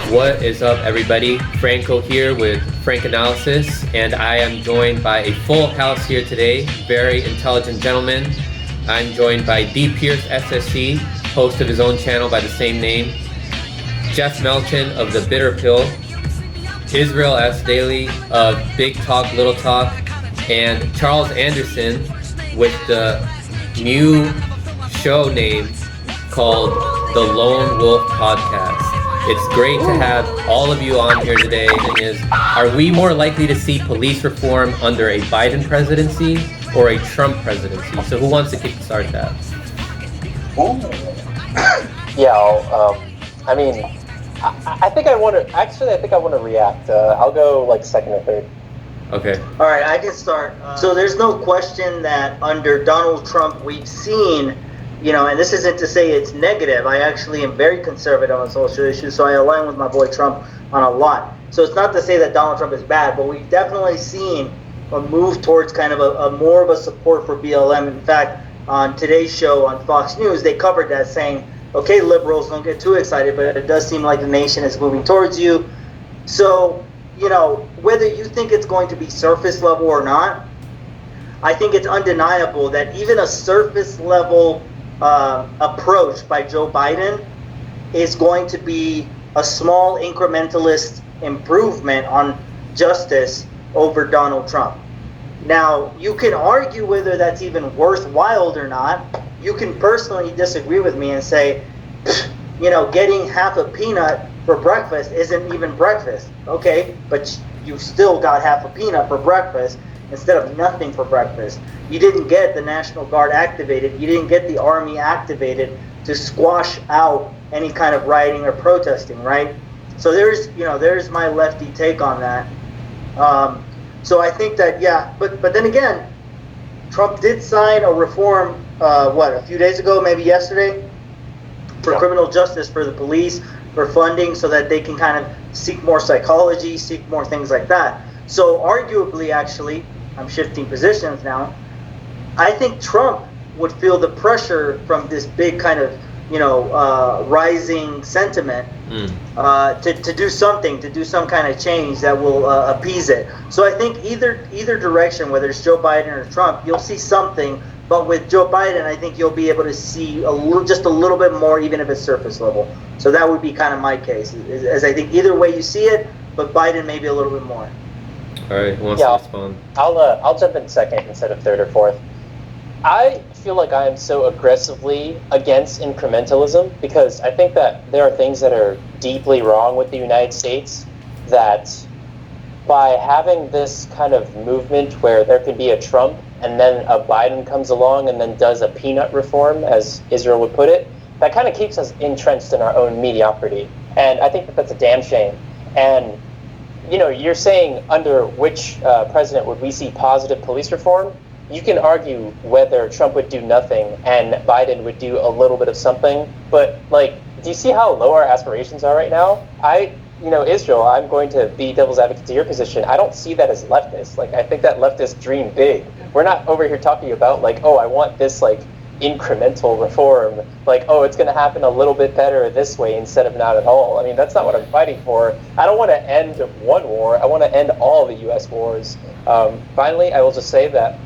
What is up, everybody? Franco here with Frank Analysis, and I am joined by a full house here today. Very intelligent gentleman. I'm joined by D. Pierce SSC, host of his own channel by the same name, Jeff Melton of The Bitter Pill, Israel S. Daly of Big Talk, Little Talk, and Charles Anderson with the new show name called The Lone Wolf Podcast. It's great to have all of you on here today. Are we more likely to see police reform under a Biden presidency or a Trump presidency? So who wants to kickstart that? I think I want to react. I'll go like second or third. Okay. All right, I can start. So there's no question that under Donald Trump, we've seen, and this isn't to say it's negative. I actually am very conservative on social issues, so I align with my boy Trump on a lot. So it's not to say that Donald Trump is bad, but we've definitely seen a move towards kind of a more of a support for BLM. In fact, on today's show on Fox News, they covered that, saying, okay, liberals, don't get too excited, but it does seem like the nation is moving towards you. So, whether you think it's going to be surface level or not, I think it's undeniable that even a surface level approach by Joe Biden is going to be a small incrementalist improvement on justice over Donald Trump. Now, you can argue whether that's even worthwhile or not. You can personally disagree with me and say, getting half a peanut for breakfast isn't even breakfast. Okay, but you still got half a peanut for breakfast instead of nothing for breakfast. You didn't get the National Guard activated. You didn't get the Army activated to squash out any kind of rioting or protesting, right? So there's my lefty take on that. So I think that, but then again, Trump did sign a reform, a few days ago, maybe yesterday, for criminal justice for the police, for funding so that they can kind of seek more psychology, seek more things like that. So arguably, actually, I'm shifting positions now, I think Trump would feel the pressure from this big kind of, rising sentiment to do something, to do some kind of change that will appease it. So I think either direction, whether it's Joe Biden or Trump, you'll see something. But with Joe Biden, I think you'll be able to see just a little bit more, even if it's surface level. So that would be kind of my case, as I think either way you see it, but Biden maybe a little bit more. All right, who wants to respond? I'll jump in second instead of third or fourth. I feel like I am so aggressively against incrementalism because I think that there are things that are deeply wrong with the United States, that by having this kind of movement where there could be a Trump and then a Biden comes along and then does a peanut reform, as Israel would put it, that kind of keeps us entrenched in our own mediocrity. And I think that that's a damn shame. And, you're saying under which president would we see positive police reform? You can argue whether Trump would do nothing and Biden would do a little bit of something. But, do you see how low our aspirations are right now? Israel, I'm going to be devil's advocate to your position. I don't see that as leftist. I think that leftists dream big. We're not over here talking about, I want this, incremental reform. It's going to happen a little bit better this way instead of not at all. I mean, that's not what I'm fighting for. I don't want to end one war. I want to end all the U.S. wars. Finally, I will just say that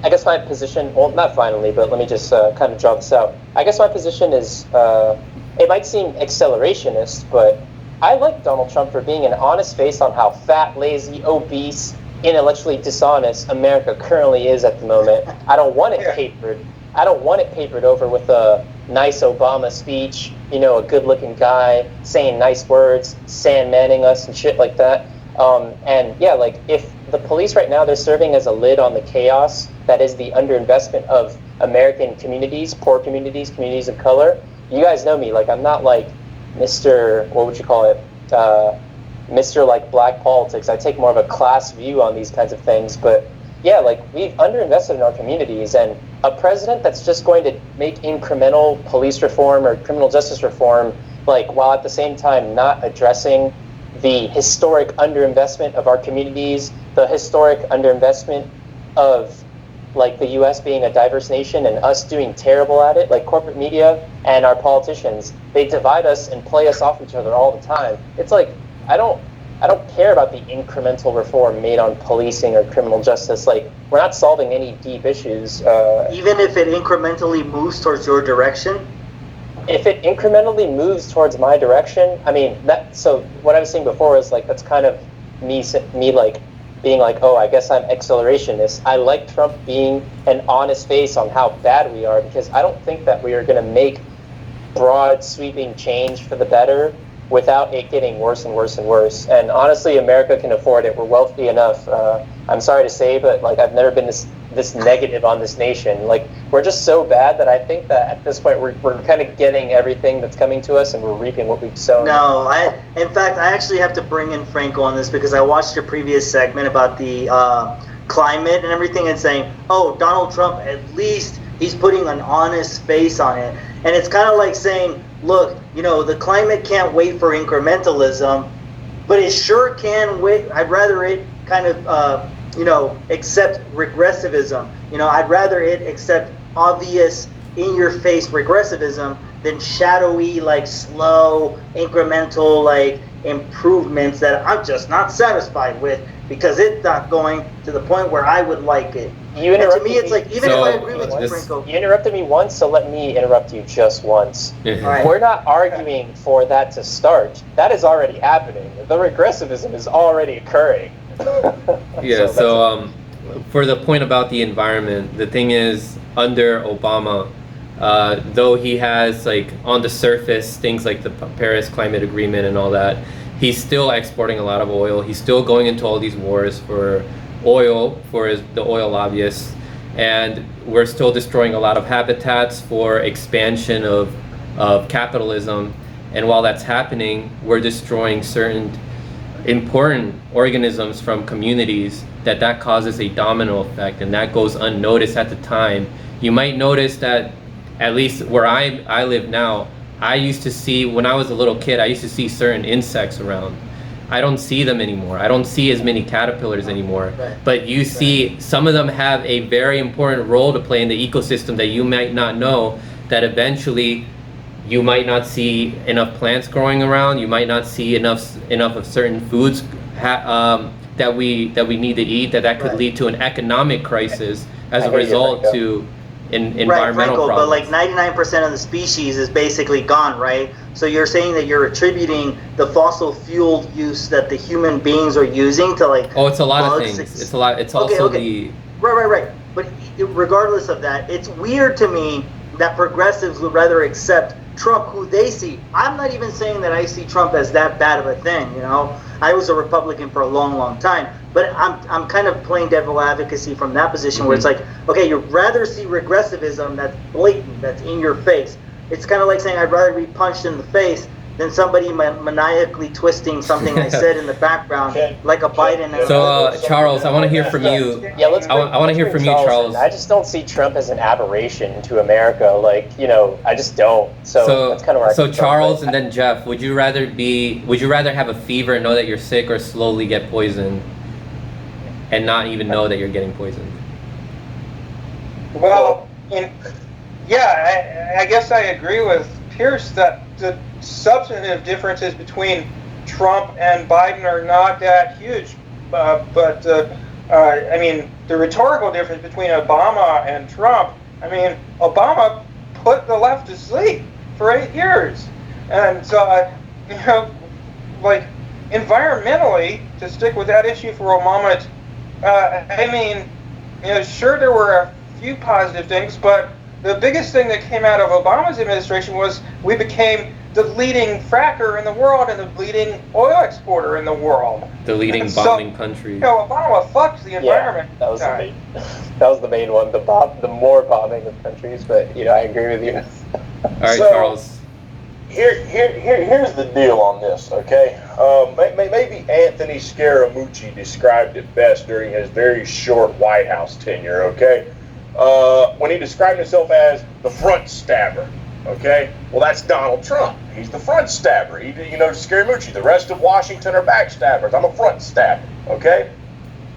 I guess my position, well, not finally, but let me just kind of draw this out. I guess my position is, it might seem accelerationist, but I like Donald Trump for being an honest face on how fat, lazy, obese, intellectually dishonest America currently is at the moment. I don't want it papered. I don't want it papered over with a nice Obama speech, a good-looking guy saying nice words, Sandmanning us and shit like that. If the police right now, they're serving as a lid on the chaos that is the underinvestment of American communities, poor communities, communities of color. You guys know me, I'm not Mr. What would you call it? Mr. Black politics. I take more of a class view on these kinds of things, but we've underinvested in our communities, and a president that's just going to make incremental police reform or criminal justice reform, while at the same time not addressing the historic underinvestment of our communities, the historic underinvestment of like the U.S. being a diverse nation and us doing terrible at it, like corporate media and our politicians, they divide us and play us off each other all the time. It's like, I don't care about the incremental reform made on policing or criminal justice. Like, we're not solving any deep issues. Even if it incrementally moves towards your direction? If it incrementally moves towards my direction, I mean, so what I was saying before is like, that's kind of me like being like, oh, I guess I'm accelerationist. I like Trump being an honest face on how bad we are, because I don't think that we are going to make broad sweeping change for the better without it getting worse and worse and worse. And honestly, America can afford it. We're wealthy enough. I'm sorry to say, but like, I've never been this negative on this nation. Like, we're just so bad that I think that at this point we're kind of getting everything that's coming to us, and we're reaping what we've sown. No, in fact, I actually have to bring in Franco on this, because I watched your previous segment about the climate and everything, and saying, oh, Donald Trump, at least he's putting an honest face on it. And it's kind of like saying, look, you know, the climate can't wait for incrementalism, but it sure can wait. I'd rather it kind of, you know, accept regressivism. You know, I'd rather it accept obvious, in-your-face regressivism than shadowy, like slow, incremental, like improvements that I'm just not satisfied with, because it's not going to the point where I would like it. You and to interrupted me, it's like, even So, if I agree with you, Franco. You interrupted me once, so let me interrupt you just once. Right. We're not arguing for that to start. That is already happening. The regressivism is already occurring. Yeah, so for the point about the environment, the thing is, under Obama, though he has, like, on the surface, things like the Paris Climate Agreement and all that, he's still exporting a lot of oil. He's still going into all these wars for oil, for the oil lobbyists, and we're still destroying a lot of habitats for expansion of capitalism. And while that's happening, we're destroying certain important organisms from communities that causes a domino effect, and that goes unnoticed at the time. You might notice that, at least where I live now, I used to see, when I was a little kid, I used to see certain insects around. I don't see them anymore. I don't see as many caterpillars anymore. Right. But you see, some of them have a very important role to play in the ecosystem that you might not know, that eventually you might not see enough plants growing around. You might not see enough of certain foods that we need to eat. That could Right. lead to an economic crisis as I a hear you, result Franco. to Right, environmental Franco, problems. but like 99% of the species is basically gone, right? So you're saying that you're attributing the fossil fuel use that the human beings are using to, like, Oh, it's a lot of bugs. things. It's a lot. It's Okay, also okay. Right. But regardless of that, it's weird to me that progressives would rather accept Trump, who they see. I'm not even saying that I see Trump as that bad of a thing, you know? I was a Republican for a long, long time. But I'm kind of playing devil advocacy from that position, where it's like, okay, you'd rather see regressivism that's blatant, that's in your face. It's kind of like saying I'd rather be punched in the face than somebody maniacally twisting something I said in the background, like a Biden. So, Charles, I want to hear from you. Yeah, let's. I want to hear from you, Charles. in. I just don't see Trump as an aberration to America. Like, you know, I just don't. So that's kind of where I come from. Charles and then Jeff, would you rather have a fever and know that you're sick, or slowly get poisoned and not even know that you're getting poisoned? Well, I guess I agree with Pierce that the substantive differences between Trump and Biden are not that huge. But I mean, the rhetorical difference between Obama and Trump, I mean, Obama put the left to sleep for 8 years. And so, you know, like, environmentally, to stick with that issue for a moment, I mean, you know, sure, there were a few positive things, but the biggest thing that came out of Obama's administration was we became the leading fracker in the world and the leading oil exporter in the world. The leading And so, bombing country. You know, Obama fucked the environment. Yeah, that was the main one. The more bombing of countries, but you know, I agree with you. All right, So- Charles. Here's the deal on this, okay? Maybe Anthony Scaramucci described it best during his very short White House tenure, okay? When he described himself as the front stabber, okay? Well, that's Donald Trump. He's the front stabber. Scaramucci, the rest of Washington are backstabbers. I'm a front stabber, okay?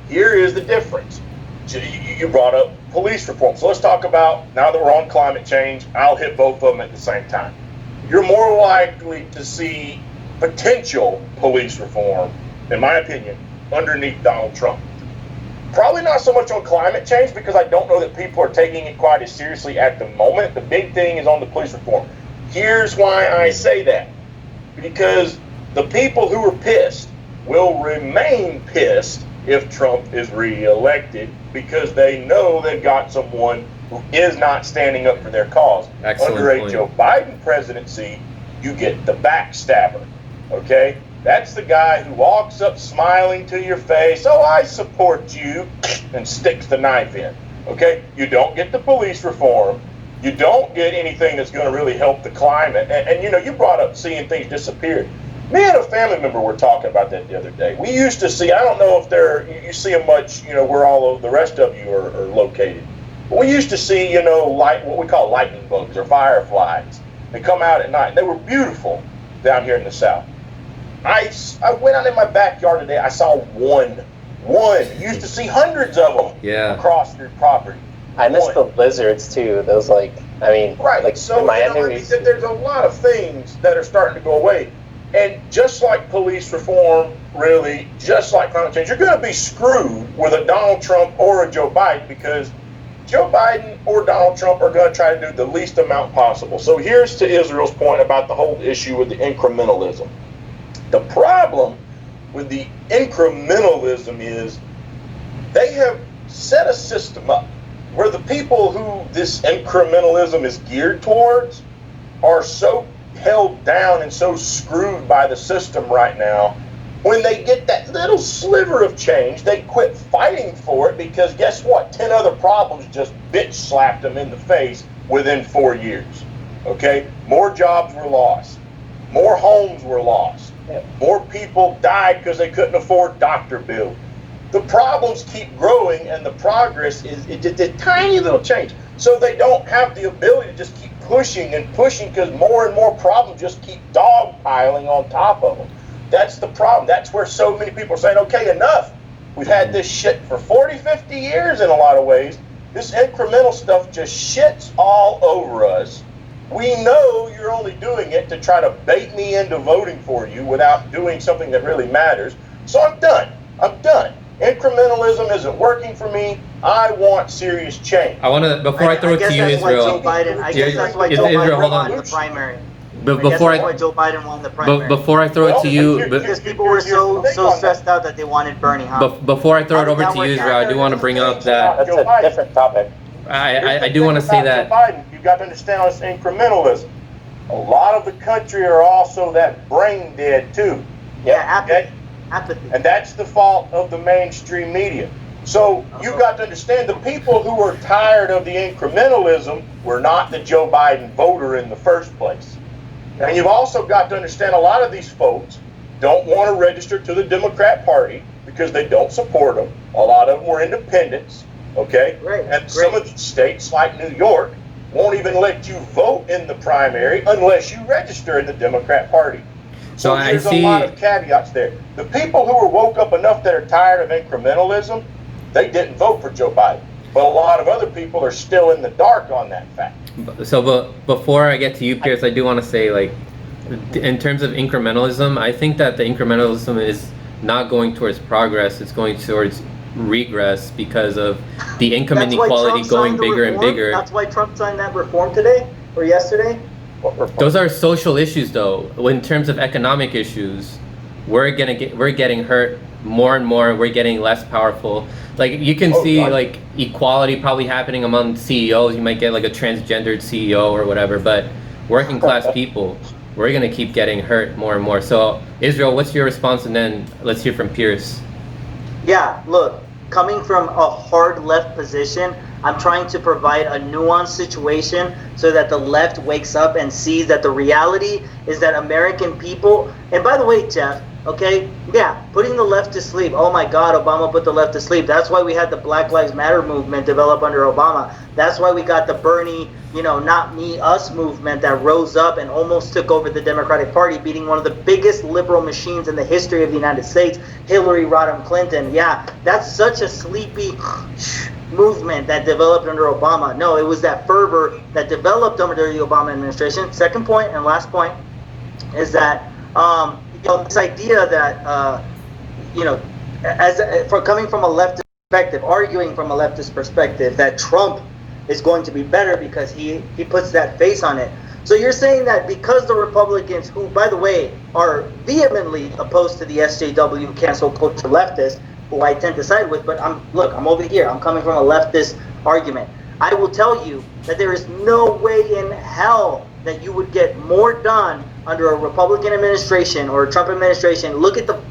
Here is the difference. you brought up police reform. So let's talk about, now that we're on climate change, I'll hit both of them at the same time. You're more likely to see potential police reform, in my opinion, underneath Donald Trump. Probably not so much on climate change, because I don't know that people are taking it quite as seriously at the moment. The big thing is on the police reform. Here's why I say that. Because the people who are pissed will remain pissed if Trump is reelected, because they know they've got someone who is not standing up for their cause. Excellent Under a point. Joe Biden presidency, you get the backstabber, okay? That's the guy who walks up smiling to your face, oh, I support you, and sticks the knife in, okay? You don't get the police reform. You don't get anything that's going to really help the climate. And you know, you brought up seeing things disappear. Me and a family member were talking about that the other day. We used to see, I don't know if you see them much, you know, where all of the rest of you are located. But we used to see, you know, what we call lightning bugs or fireflies. They come out at night. They were beautiful down here in the South. I went out in my backyard today. I saw one. You used to see hundreds of them across your property. I miss the lizards too. Those right. Like so in Miami, there's a lot of things that are starting to go away. And just like police reform, really, just like climate change, you're going to be screwed with a Donald Trump or a Joe Biden, because Joe Biden or Donald Trump are going to try to do the least amount possible. So here's to Israel's point about the whole issue with the incrementalism. The problem with the incrementalism is they have set a system up where the people who this incrementalism is geared towards are so held down and so screwed by the system right now. When they get that little sliver of change, they quit fighting for it, because guess what? 10 other problems just bitch slapped them in the face within 4 years. Okay? More jobs were lost. More homes were lost. More people died because they couldn't afford doctor bills. The problems keep growing, and the progress is it's a tiny little change. So they don't have the ability to just keep pushing and pushing, because more and more problems just keep dogpiling on top of them. That's the problem. That's where so many people are saying, okay, enough. We've had this shit for 40, 50 years in a lot of ways. This incremental stuff just shits all over us. We know you're only doing it to try to bait me into voting for you without doing something that really matters. So I'm done. Incrementalism isn't working for me. I want serious change. I want to, before I throw it to you, Israel. I guess that's why Joe Biden won the primary. Before I throw it to you, because people were so stressed out that they wanted Bernie. Before I throw it over to you, Israel, I do want to bring up that. That's a different topic. I do want to say that. Joe Biden, you've got to understand this incrementalism. A lot of the country are also that brain dead too. Apathy. And that's the fault of the mainstream media. So you've got to understand, the people who are tired of the incrementalism were not the Joe Biden voter in the first place. And you've also got to understand, a lot of these folks don't want to register to the Democrat Party because they don't support them. A lot of them were independents, okay? Some of these states, like New York, won't even let you vote in the primary unless you register in the Democrat Party. So there's a lot of caveats there. The people who are woke up enough that are tired of incrementalism, they didn't vote for Joe Biden. But a lot of other people are still in the dark on that fact. So before I get to you, Pierce, I do want to say, like, in terms of incrementalism, I think that the incrementalism is not going towards progress. It's going towards regress because of the income inequality going bigger and bigger. That's why Trump signed that reform today or yesterday. Those are social issues, though. In terms of economic issues, we're getting hurt more and more. We're getting less powerful. Like, you can see like equality probably happening among CEOs. You might get like a transgendered CEO or whatever, but working class people, we're gonna keep getting hurt more and more. So Israel, what's your response? And then let's hear from Pierce. Yeah, look, coming from a hard left position, I'm trying to provide a nuanced situation so that the left wakes up and sees that the reality is that American people, and by the way, Jeff, okay, yeah, putting the left to sleep. Oh my God, Obama put the left to sleep. That's why we had the Black Lives Matter movement develop under Obama. That's why we got the Bernie, not me, us movement that rose up and almost took over the Democratic Party, beating one of the biggest liberal machines in the history of the United States, Hillary Rodham Clinton. Yeah, that's such a sleepy movement that developed under Obama. No, it was that fervor that developed under the Obama administration. Second point and last point is that this idea that for coming from a leftist perspective, arguing from a leftist perspective, that Trump is going to be better because he puts that face on it. So you're saying that because the Republicans, who, by the way, are vehemently opposed to the SJW cancel culture leftists, who I tend to side with, but I'm over here. I'm coming from a leftist argument. I will tell you that there is no way in hell that you would get more done under a Republican administration or a Trump administration. Look at the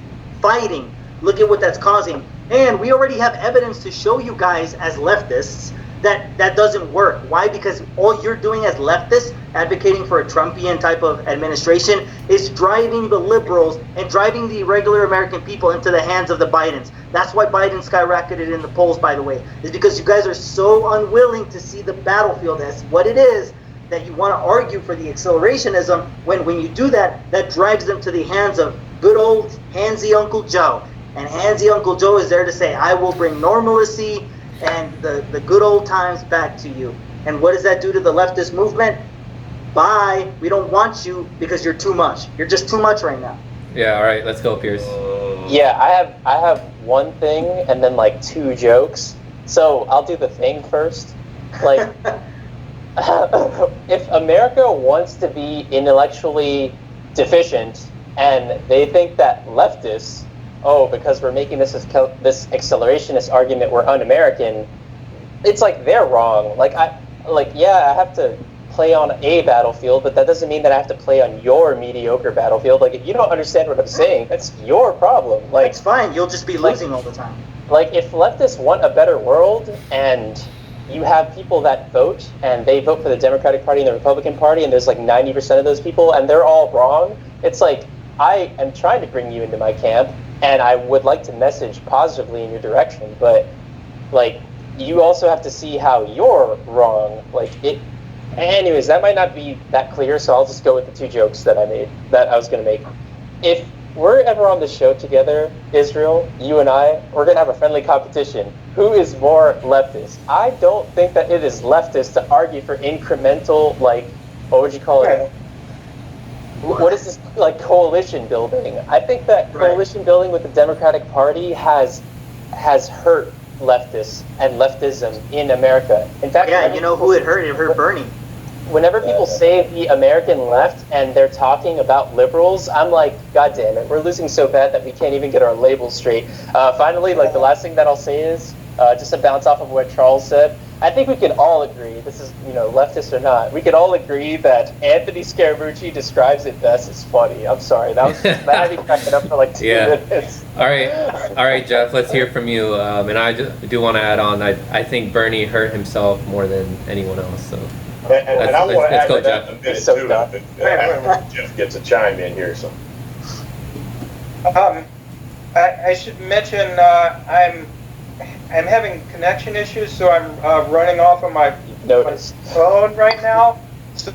fighting. Look at what that's causing. And we already have evidence to show you guys as leftists that doesn't work. Why? Because all you're doing as leftists, advocating for a Trumpian type of administration, is driving the liberals and driving the regular American people into the hands of the Bidens. That's why Biden skyrocketed in the polls, by the way, is because you guys are so unwilling to see the battlefield as what it is, that you want to argue for the accelerationism. When you do that, that drives them to the hands of good old handsy Uncle Joe. And handsy Uncle Joe is there to say, I will bring normalcy and the good old times back to you. And what does that do to the leftist movement? Bye. We don't want you because you're too much. You're just too much right now. Yeah, all right, let's go, Pierce. Yeah, I have one thing and then like two jokes. So I'll do the thing first. Like, if America wants to be intellectually deficient and they think that leftists, because we're making this accelerationist argument, we're un-American, it's like they're wrong. I have to play on a battlefield, but that doesn't mean that I have to play on your mediocre battlefield. Like, if you don't understand what I'm saying, that's your problem. Like, it's fine. You'll just be losing all the time. Like, if leftists want a better world and you have people that vote and they vote for the Democratic Party and the Republican Party, and there's like 90% of those people and they're all wrong, it's like, I am trying to bring you into my camp and I would like to message positively in your direction, but like, you also have to see how you're wrong. Anyways, that might not be that clear, so I'll just go with the two jokes that I was going to make. If we're ever on the show together, Israel, you and I, we're going to have a friendly competition. Who is more leftist? I don't think that it is leftist to argue for incremental, what would you call it? What is this, coalition building? I think that coalition building with the Democratic Party has hurt leftists and leftism in America. In fact, you know who it hurt? It hurt Bernie. Whenever people say the American left and they're talking about liberals, I'm like, God damn it, we're losing so bad that we can't even get our labels straight. Finally, the last thing that I'll say is, just to bounce off of what Charles said, I think we can all agree, this is, leftist or not, we can all agree that Anthony Scaramucci describes it best as funny. I'm sorry, that had me cracking up for 2 minutes. All right, Jeff, let's hear from you. And I do want to add on, I think Bernie hurt himself more than anyone else. So and I want to add go, to that Jeff. a minute too. After Jeff gets a chime in here. So I should mention I'm having connection issues, so I'm running off of my phone right now. So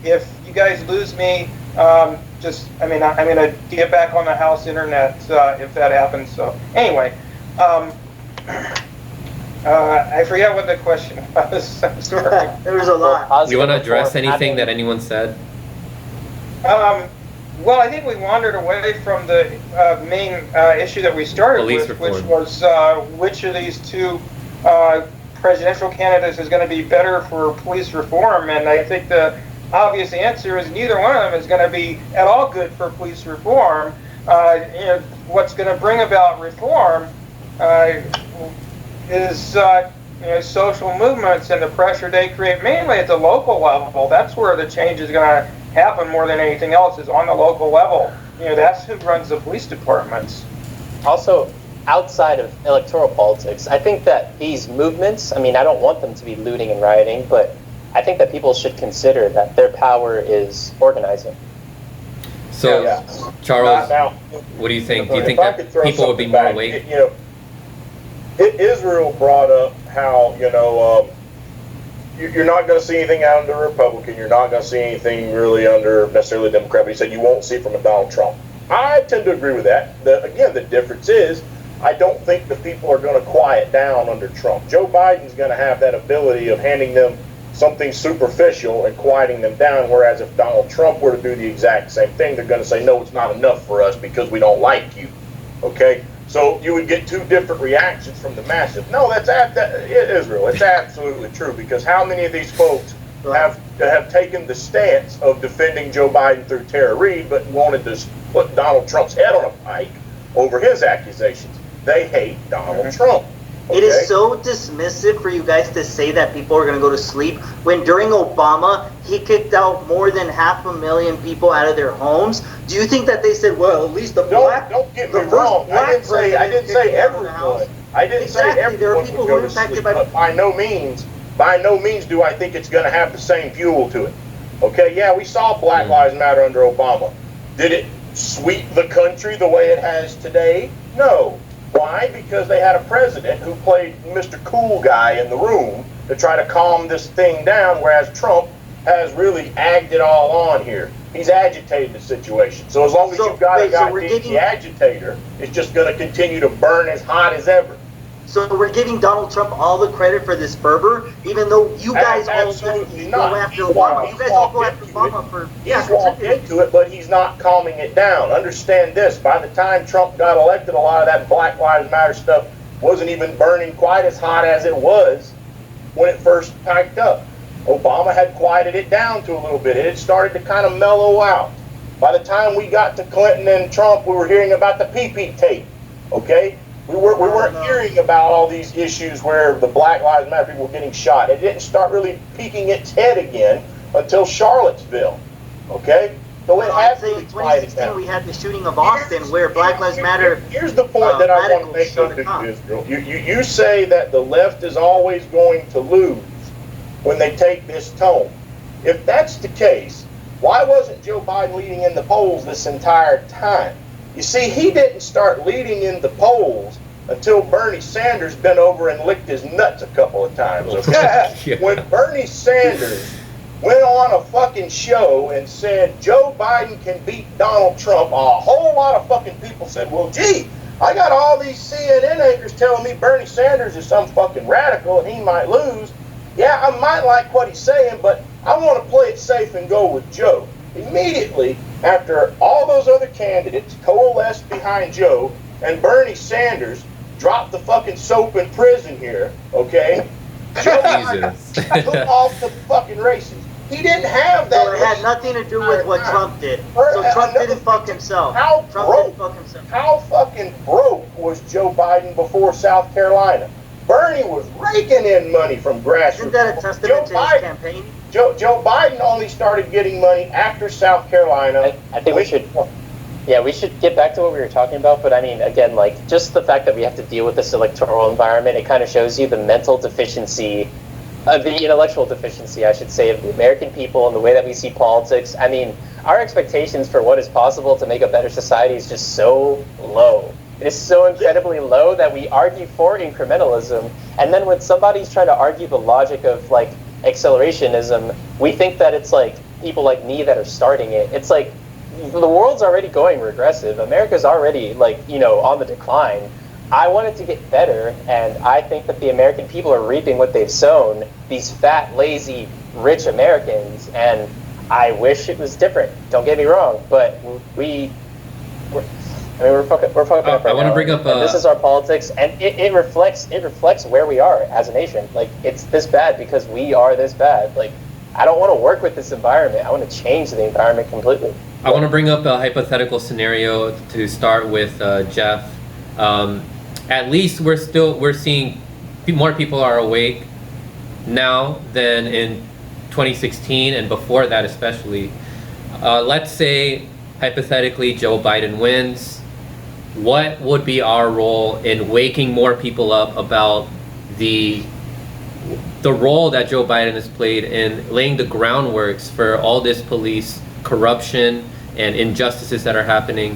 if you guys lose me, I'm gonna get back on the house internet if that happens. So anyway, I forget what the question was. I'm sorry. There was a lot. You want to address anything that anyone said? Well, I think we wandered away from the main issue that we started with, which was which of these two presidential candidates is going to be better for police reform. And I think the obvious answer is neither one of them is going to be at all good for police reform. What's going to bring about reform is social movements and the pressure they create, mainly at the local level. That's where the change is going to happen more than anything else, is on the local level. That's who runs the police departments. Also, outside of electoral politics, I think that these movements, I don't want them to be looting and rioting, but I think that people should consider that their power is organizing. So, Charles, what do you think? Do you think that people would be more awake? Israel brought up how, you're not going to see anything out under a Republican. You're not going to see anything really under necessarily a Democrat. But he said you won't see it from a Donald Trump. I tend to agree with that. Again, the difference is I don't think the people are going to quiet down under Trump. Joe Biden's going to have that ability of handing them something superficial and quieting them down, whereas if Donald Trump were to do the exact same thing, they're going to say, no, it's not enough for us because we don't like you. Okay? So you would get two different reactions from the masses. No, Israel. It's absolutely true, because how many of these folks have taken the stance of defending Joe Biden through Tara Reid, but wanted to put Donald Trump's head on a pike over his accusations? They hate Donald Trump. Okay? It is so dismissive for you guys to say that people are going to go to sleep when during Obama, he kicked out more than 500,000 people out of their homes. Do you think that they said, well, at least the black... Don't get me wrong. I didn't say everyone. I didn't say everyone there are people would who go are to impacted sleep, by... but by no means do I think it's going to have the same fuel to it. Okay, yeah, we saw Black Lives Matter under Obama. Did it sweep the country the way it has today? No. Why? Because they had a president who played Mr. Cool Guy in the room to try to calm this thing down, whereas Trump has really egged it all on here. He's agitated the situation. So as long as you've got a guy the agitator, it's just going to continue to burn as hot as ever. So we're giving Donald Trump all the credit for this fervor, even though you guys all go after Obama. You guys all go after Obama for... He's walked into it, but he's not calming it down. Understand this, by the time Trump got elected, a lot of that Black Lives Matter stuff wasn't even burning quite as hot as it was when it first piked up. Obama had quieted it down to a little bit. It had started to kind of mellow out. By the time we got to Clinton and Trump, we were hearing about the pee-pee tape, okay? We weren't hearing about all these issues where the Black Lives Matter people were getting shot. It didn't start really peeking its head again until Charlottesville, okay? So it had to be quieted down. We had the shooting of Austin where Black Lives Matter... Here's the point that I want to make of Israel. You say that the left is always going to lose when they take this tone. If that's the case, why wasn't Joe Biden leading in the polls this entire time? You see, he didn't start leading in the polls until Bernie Sanders bent over and licked his nuts a couple of times. Okay? Yeah. When Bernie Sanders went on a fucking show and said Joe Biden can beat Donald Trump, a whole lot of fucking people said, well, gee, I got all these CNN anchors telling me Bernie Sanders is some fucking radical and he might lose. Yeah, I might like what he's saying, but I want to play it safe and go with Joe. Immediately after all those other candidates coalesced behind Joe and Bernie Sanders dropped the fucking soap in prison here, okay? Joe took off the fucking races. He didn't have that. So it had nothing to do with what Trump did. So Trump didn't fuck himself. How fucking broke was Joe Biden before South Carolina? Bernie was raking in money from grassroots. Isn't that a testament to his campaign? Joe Biden only started getting money after South Carolina. I think we should get back to what we were talking about. But I mean, again, like just the fact that we have to deal with this electoral environment, it kind of shows you the mental deficiency, the intellectual deficiency, I should say, of the American people and the way that we see politics. I mean, our expectations for what is possible to make a better society is just so low. It is so incredibly low that we argue for incrementalism, and then when somebody's trying to argue the logic of like accelerationism, we think that it's like people like me that are starting it. It's like the world's already going regressive. America's already like, on the decline. I want it to get better, and I think that the American people are reaping what they've sown, these fat, lazy, rich Americans, and I wish it was different. Don't get me wrong, but we're fucking up right now. I want to bring up... and this is our politics, and it reflects where we are as a nation. Like, it's this bad because we are this bad. Like, I don't want to work with this environment. I want to change the environment completely. I want to bring up a hypothetical scenario to start with, Jeff. At least we're seeing more people are awake now than in 2016 and before that especially. Let's say, hypothetically, Joe Biden wins. What would be our role in waking more people up about the role that Joe Biden has played in laying the groundworks for all this police corruption and injustices that are happening?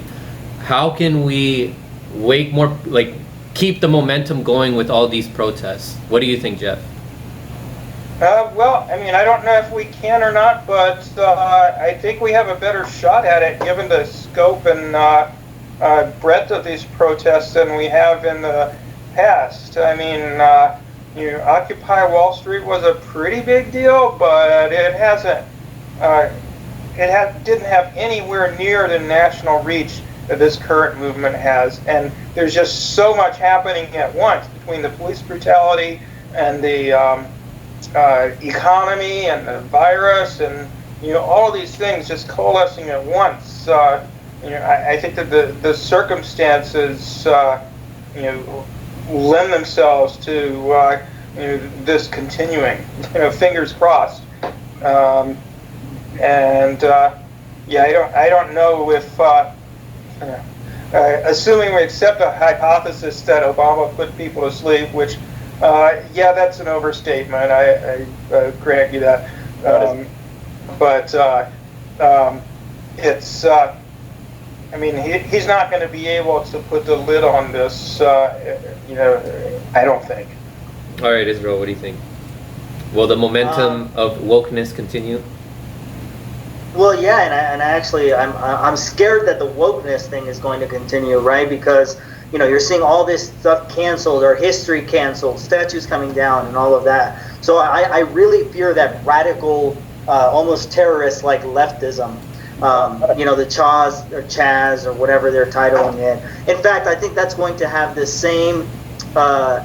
How can we wake more, keep the momentum going with all these protests? What do you think, Jeff? Well, I mean, I don't know if we can or not, but I think we have a better shot at it given the scope and breadth of these protests than we have in the past. I mean, Occupy Wall Street was a pretty big deal, but it hasn't. Didn't have anywhere near the national reach that this current movement has, and there's just so much happening at once between the police brutality and the economy and the virus, and all these things just coalescing at once. I think that the circumstances lend themselves to this continuing. Fingers crossed. I don't know if, assuming we accept a hypothesis that Obama put people to sleep, which, that's an overstatement. I grant you that. He's not going to be able to put the lid on this, I don't think. All right, Israel, what do you think? Will the momentum of wokeness continue? Well, yeah, and actually, I'm scared that the wokeness thing is going to continue, right? Because you're seeing all this stuff canceled, or history canceled, statues coming down, and all of that. So I really fear that radical, almost terrorist-like leftism. The Chaz or whatever they're titling it. In fact, I think that's going to have the same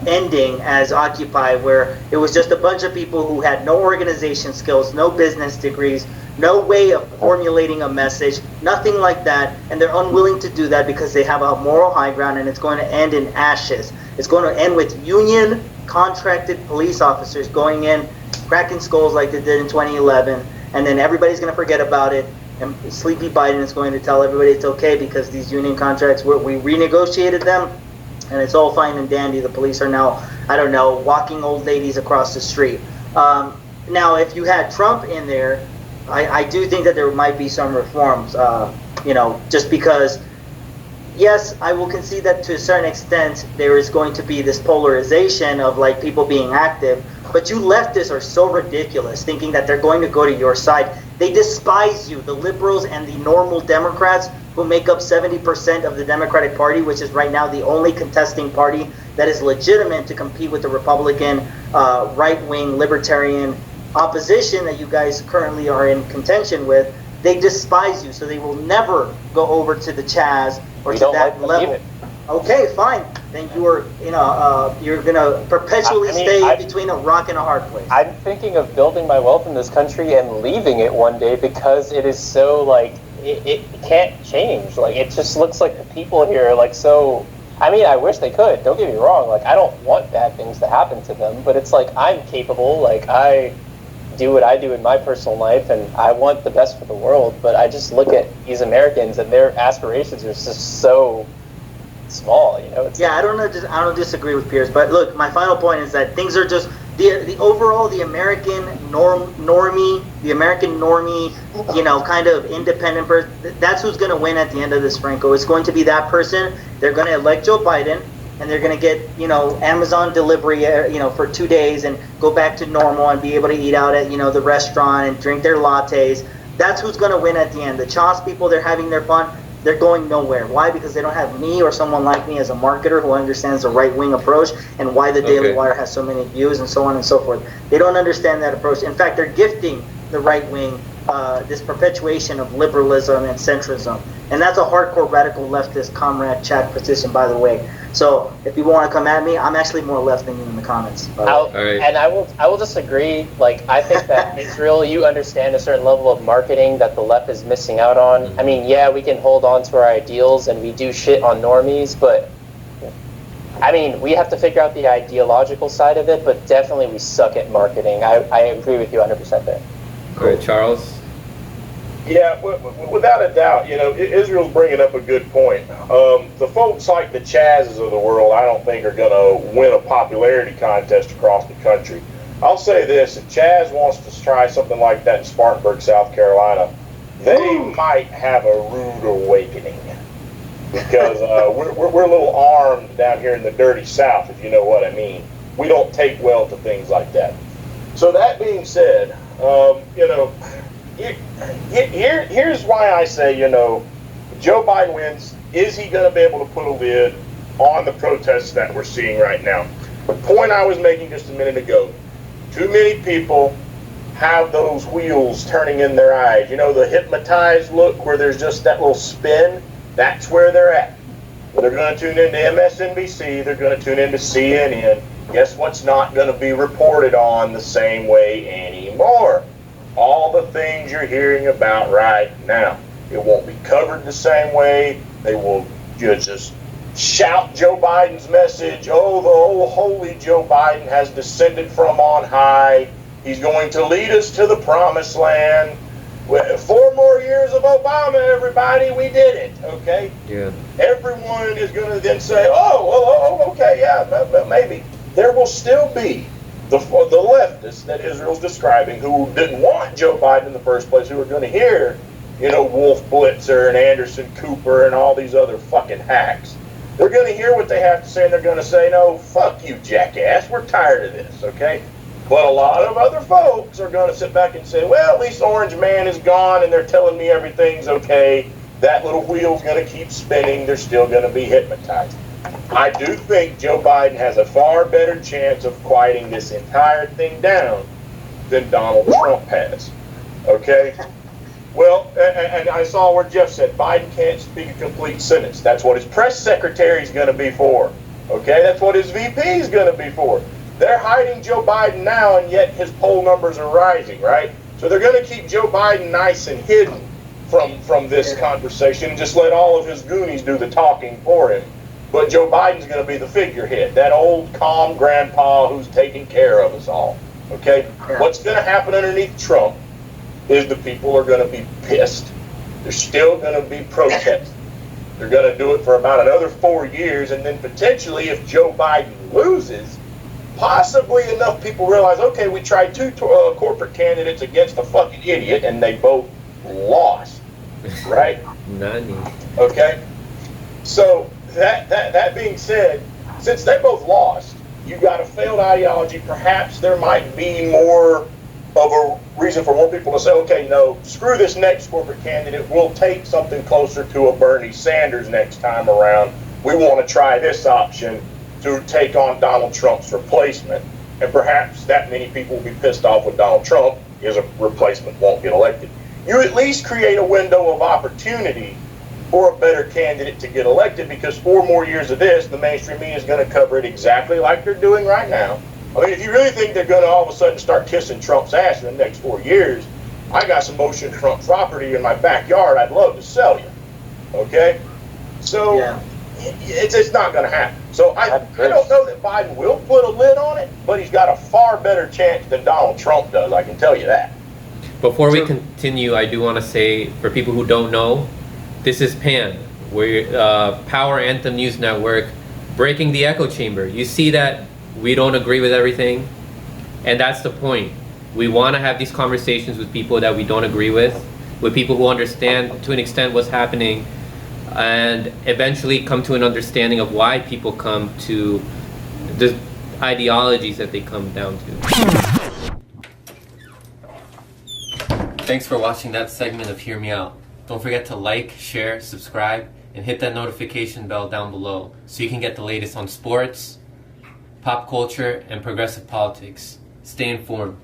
ending as Occupy, where it was just a bunch of people who had no organization skills, no business degrees, no way of formulating a message, nothing like that, and they're unwilling to do that because they have a moral high ground, and it's going to end in ashes. It's going to end with union contracted police officers going in, cracking skulls like they did in 2011, and then everybody's going to forget about it, and Sleepy Biden is going to tell everybody it's okay because these union contracts, we renegotiated them, and it's all fine and dandy. The police are now, walking old ladies across the street. Now, if you had Trump in there, I do think that there might be some reforms, just because, yes, I will concede that to a certain extent there is going to be this polarization of like people being active, but you leftists are so ridiculous thinking that they're going to go to your side. They despise you, the liberals and the normal Democrats who make up 70% of the Democratic Party, which is right now the only contesting party that is legitimate to compete with the Republican, right-wing, libertarian opposition that you guys currently are in contention with. They despise you, so they will never go over to the Chaz or to that level. Okay, fine. Then you're gonna perpetually stay between a rock and a hard place. I'm thinking of building my wealth in this country and leaving it one day because it is so it can't change. It just looks like the people here are so. I wish they could. Don't get me wrong. I don't want bad things to happen to them, but it's I'm capable. I do what I do in my personal life, and I want the best for the world. But I just look at these Americans, and their aspirations are just so small. I don't disagree with Pierce, but look, my final point is that things are just the overall the American normie, kind of independent person. That's who's going to win at the end of this, Franco. It's going to be that person. They're going to elect Joe Biden, and they're going to get Amazon delivery for 2 days and go back to normal and be able to eat out at the restaurant and drink their lattes. That's who's going to win at the end. The Chas people, they're having their fun. They're going nowhere. Why? Because they don't have me or someone like me as a marketer who understands the right-wing approach and why the Daily Wire has so many views and so on and so forth. They don't understand that approach. In fact, they're gifting the right-wing this perpetuation of liberalism and centrism. And that's a hardcore radical leftist comrade chat position, by the way. So if you want to come at me, I'm actually more left than you in the comments. And I will disagree. I think that Israel, you understand a certain level of marketing that the left is missing out on. We can hold on to our ideals and we do shit on normies, but we have to figure out the ideological side of it, but definitely we suck at marketing. I agree with you 100% there. All right, Charles? Yeah, without a doubt, Israel's bringing up a good point. The folks like the Chazes of the world, I don't think are going to win a popularity contest across the country. I'll say this, if Chaz wants to try something like that in Spartanburg, South Carolina, they might have a rude awakening. Because we're a little armed down here in the dirty South, if you know what I mean. We don't take well to things like that. So that being said, here's why I say, Joe Biden wins, is he going to be able to put a lid on the protests that we're seeing right now? The point I was making just a minute ago, too many people have those wheels turning in their eyes. You know, the hypnotized look where there's just that little spin? That's where they're at. They're going to tune into MSNBC. They're going to tune into CNN. Guess what's not going to be reported on the same way anymore? All the things you're hearing about right now. It won't be covered the same way. They will just shout Joe Biden's message. Oh, the old holy Joe Biden has descended from on high. He's going to lead us to the promised land. 4 more years of Obama, everybody, we did it, okay? Yeah. Everyone is going to then say, okay, yeah, maybe. There will still be the leftists that Israel's describing who didn't want Joe Biden in the first place, who are going to hear, Wolf Blitzer and Anderson Cooper and all these other fucking hacks. They're going to hear what they have to say, and they're going to say, no, fuck you, jackass, we're tired of this, okay? But a lot of other folks are going to sit back and say, well, at least Orange Man is gone and they're telling me everything's okay. That little wheel's going to keep spinning. They're still going to be hypnotized. I do think Joe Biden has a far better chance of quieting this entire thing down than Donald Trump has. Okay? Well, and I saw where Jeff said Biden can't speak a complete sentence. That's what his press secretary is going to be for. Okay? That's what his VP is going to be for. They're hiding Joe Biden now, and yet his poll numbers are rising, right? So they're going to keep Joe Biden nice and hidden from this conversation and just let all of his goonies do the talking for him. But Joe Biden's going to be the figurehead, that old calm grandpa who's taking care of us all, okay? What's going to happen underneath Trump is the people are going to be pissed. They're still going to be protesting. They're going to do it for about another 4 years, and then potentially if Joe Biden loses, possibly enough people realize, okay, we tried 2 corporate candidates against a fucking idiot, and they both lost, right? Nani. Okay? So, that being said, since they both lost, you got a failed ideology, perhaps there might be more of a reason for more people to say, okay, no, screw this next corporate candidate, we'll take something closer to a Bernie Sanders next time around. We want to try this option to take on Donald Trump's replacement, and perhaps that many people will be pissed off with Donald Trump is a replacement won't get elected. You at least create a window of opportunity for a better candidate to get elected, because 4 more years of this, the mainstream media is going to cover it exactly like they're doing right now. I mean, if you really think they're going to all of a sudden start kissing Trump's ass in the next 4 years, I got some oceanfront property in my backyard I'd love to sell you, okay? So, yeah. It's not going to happen. So I don't know that Biden will put a lid on it, but he's got a far better chance than Donald Trump does, I can tell you that. Before we continue, I do want to say, for people who don't know, this is PAN, Power Anthem News Network, breaking the echo chamber. You see that we don't agree with everything, and that's the point. We want to have these conversations with people that we don't agree with people who understand to an extent what's happening, and eventually come to an understanding of why people come to the ideologies that they come down to. Thanks for watching that segment of Hear Me Out. Don't forget to like, share, subscribe, and hit that notification bell down below so you can get the latest on sports, pop culture, and progressive politics. Stay informed.